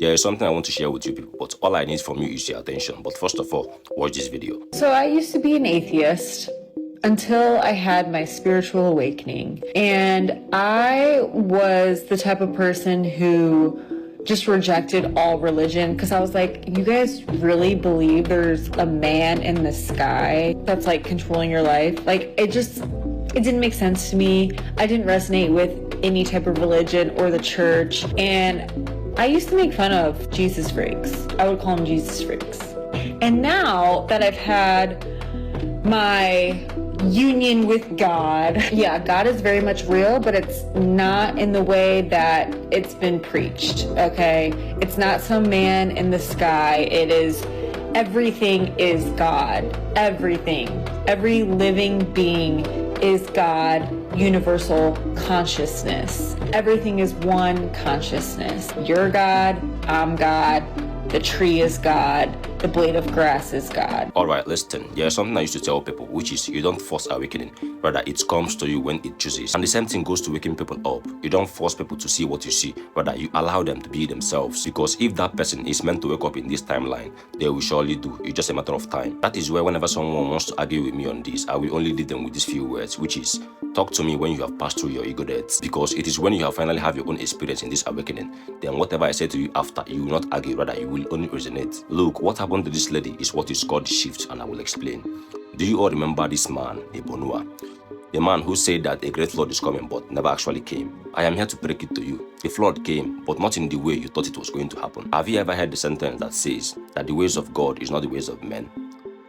There is something I want to share with you people, but all I need from you is your attention. But first of all, watch this video. So I used to be an atheist until I had my spiritual awakening. And I was the type of person who just rejected all religion because I was like, you guys really believe there's a man in the sky that's like controlling your life? Like it didn't make sense to me. I didn't resonate with any type of religion or the church. And I used to make fun of Jesus freaks. I would call them Jesus freaks. And now that I've had my union with God, yeah, God is very much real, but it's not in the way that it's been preached, okay? It's not some man in the sky. It is, everything is God. Everything. Every living being is God, universal consciousness. Everything is one consciousness. You're God, I'm God, the tree is God, the blade of grass is God. Alright, listen, there's something I used to tell people, which is you don't force awakening, rather it comes to you when it chooses. And the same thing goes to waking people up. You don't force people to see what you see, rather you allow them to be themselves. Because if that person is meant to wake up in this timeline, they will surely do. It's just a matter of time. That is where whenever someone wants to argue with me on this, I will only lead them with these few words, which is talk to me when you have passed through your ego deaths. Because it is when you have finally have your own experience in this awakening, then whatever I say to you after, you will not argue, rather you will only resonate. Look, what happened to this lady is what is called the shift, and I will explain. Do you all remember this man, Eboh Noah? The man who said that a great flood is coming but never actually came. I am here to break it to you. The flood came, but not in the way you thought it was going to happen. Have you ever heard the sentence that says that the ways of God is not the ways of men?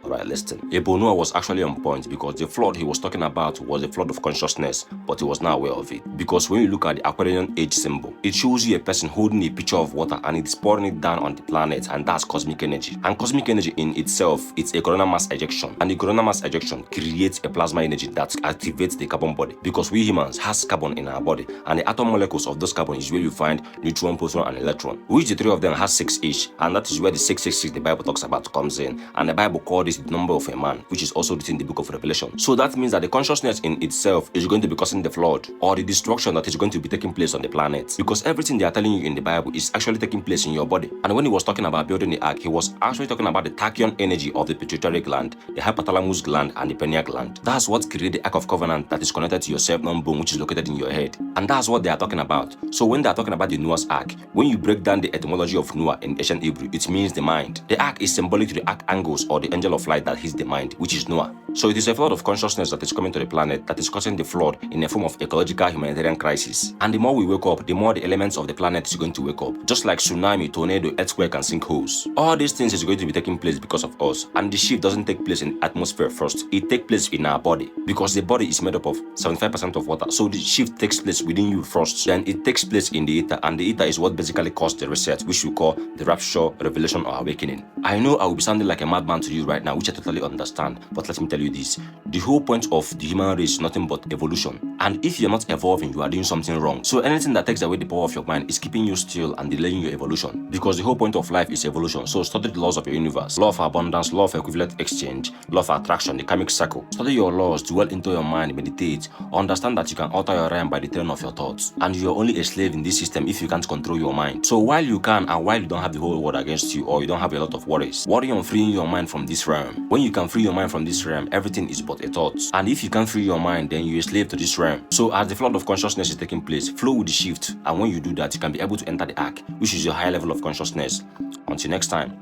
Alright, listen. Eboh Noah was actually on point because the flood he was talking about was a flood of consciousness, but he was not aware of it. Because when you look at the Aquarian age symbol, it shows you a person holding a pitcher of water and it's pouring it down on the planet, and that's cosmic energy. And cosmic energy in itself, it's a coronal mass ejection. And the coronal mass ejection creates a plasma energy that activates the carbon body. Because we humans has carbon in our body, and the atom molecules of those carbon is where you find neutron, proton, and electron, which the three of them has 6 each, and that is where the 666 the Bible talks about comes in. And the Bible called this the number of a man, which is also written in the book of Revelation. So that means that the consciousness in itself is going to be causing the flood or the destruction that is going to be taking place on the planet, because everything they are telling you in the Bible is actually taking place in your body. And when he was talking about building the ark, he was actually talking about the tachyon energy of the pituitary gland, the hypothalamus gland, and the pineal gland. That's what created the ark of covenant that is connected to your self-known bone, which is located in your head. And that's what they are talking about. So when they are talking about the Noah's ark, when you break down the etymology of Noah in ancient Hebrew, it means the mind. The ark is symbolic to the archangels or the angel of light that hits the mind, which is Noah. So it is a flood of consciousness that is coming to the planet that is causing the flood in a form of ecological humanitarian crisis. And the more we wake up, the more the elements of the planet is going to wake up. Just like tsunami, tornado, earthquake, and sinkholes. All these things is going to be taking place because of us. And the shift doesn't take place in atmosphere first. It takes place in our body. Because the body is made up of 75% of water. So the shift takes place within you first. Then it takes place in the ether. And the ether is what basically caused the reset, which we call the rapture, revelation, or awakening. I know I will be sounding like a madman to you right now, which I totally understand. But let me tell you this. The whole point of the human race is nothing but evolution. And if you're not evolving, you are doing something wrong. So anything that takes away the power of your mind is keeping you still and delaying your evolution. Because the whole point of life is evolution. So study the laws of your universe. Law of abundance, law of equivalent exchange, law of attraction, the karmic cycle. Study your laws, dwell into your mind, meditate. Understand that you can alter your realm by the turn of your thoughts. And you're only a slave in this system if you can't control your mind. So while you can, and while you don't have the whole world against you, or you don't have a lot of worries, worry on freeing your mind from this realm. When you can free your mind from this realm, everything is but a thought. And if you can't free your mind, then you're a slave to this realm. So as the flood of consciousness is taking place, flow with the shift. And when you do that, you can be able to enter the ark, which is your higher level of consciousness. Until next time,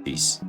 peace.